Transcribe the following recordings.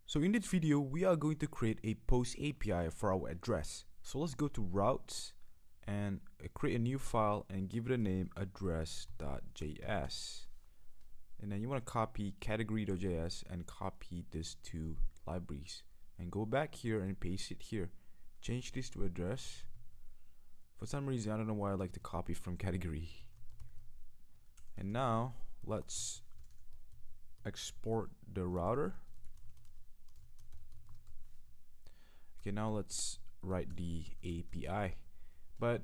So in this video, we are going to create a post API for our address. So let's go to routes and create a new file and give it a name address.js. And then you want to copy category.js and copy these two libraries and go back here and paste it here. Change this to address. For some reason, I don't know why I like to copy from category. And now let's export the router. Okay, now let's write the API. But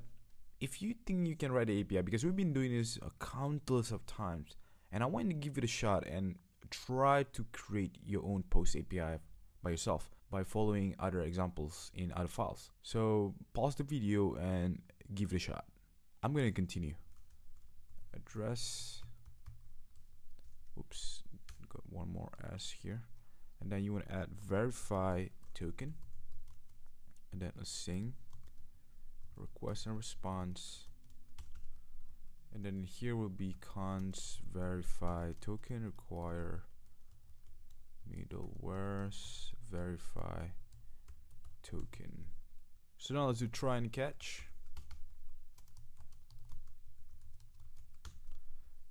if you think you can write the API, because we've been doing this countless of times, and I want to give it a shot and try to create your own post API by yourself by following other examples in other files. So pause the video and give it a shot. I'm going to continue. Address. Oops, got one more S here. And then you want to add verify token. And then a sing, request and response. And then here will be const verify token require middleware's verify token. So now let's do try and catch.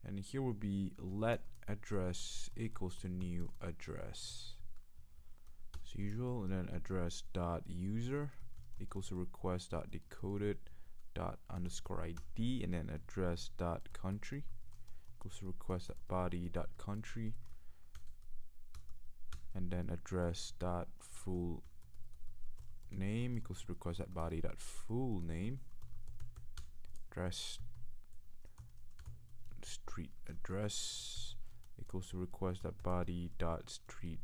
And here will be let address equals to new address as usual, and then address dot user equals to request dot decoded dot underscore ID, and then address dot country equals to request dot body dot country, and then address dot full name equals to request dot body dot full name, address street address equals to request dot body dot street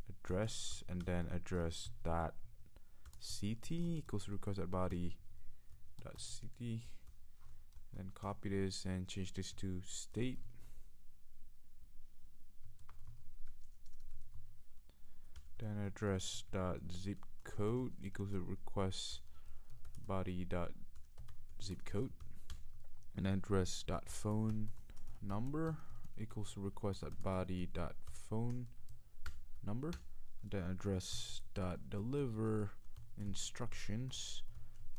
address, and then address dot city equals to request dot body dot city, and then copy this and change this to state. Then address dot zip code equals to request body dot zip code, and address dot phone number equals to request dot body dot phone number, and then address dot deliver instructions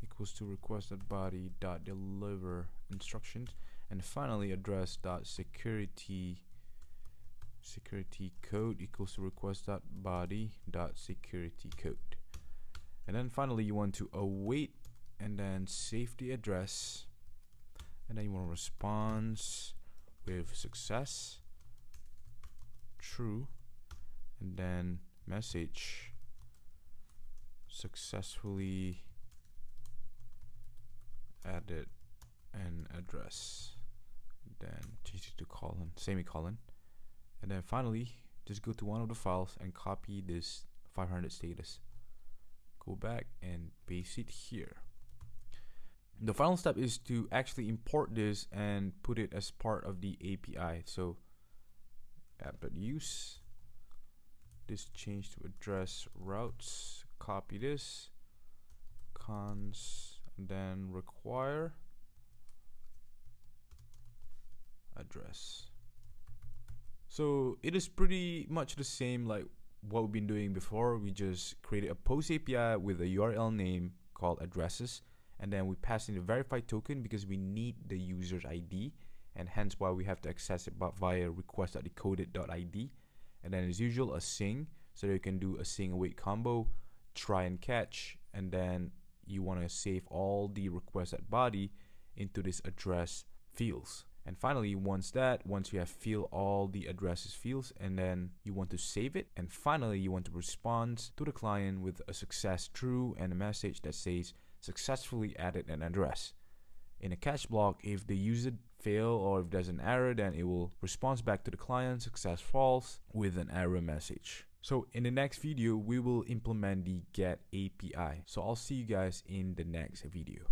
equals to request dot body dot deliver instructions, and finally address dot security code equals to request dot body dot security code. And then finally you want to await and then save the address, and then you want to response with success true, and then message successfully added an address, and then change it to colon, semicolon, and then finally just go to one of the files and copy this 500 status, go back and paste it here. The final step is to actually import this and put it as part of the API. So app.use, this change to address routes, copy this, const, and then require address. So it is pretty much the same like what we've been doing before. We just created a post API with a URL name called addresses, and then we pass in the verified token because we need the user's ID, and hence why we have to access it via request.decoded.id. And then as usual a sing, so that you can do a sing await combo, try and catch, and then you want to save all the request.body into this address fields. And finally, once you have filled all the addresses fields, and then you want to save it, and finally you want to respond to the client with a success true and a message that says successfully added an address. In a catch block, if the user fail or if there's an error, then it will respond back to the client success false with an error message. So in the next video, we will implement the get API. So I'll see you guys in the next video.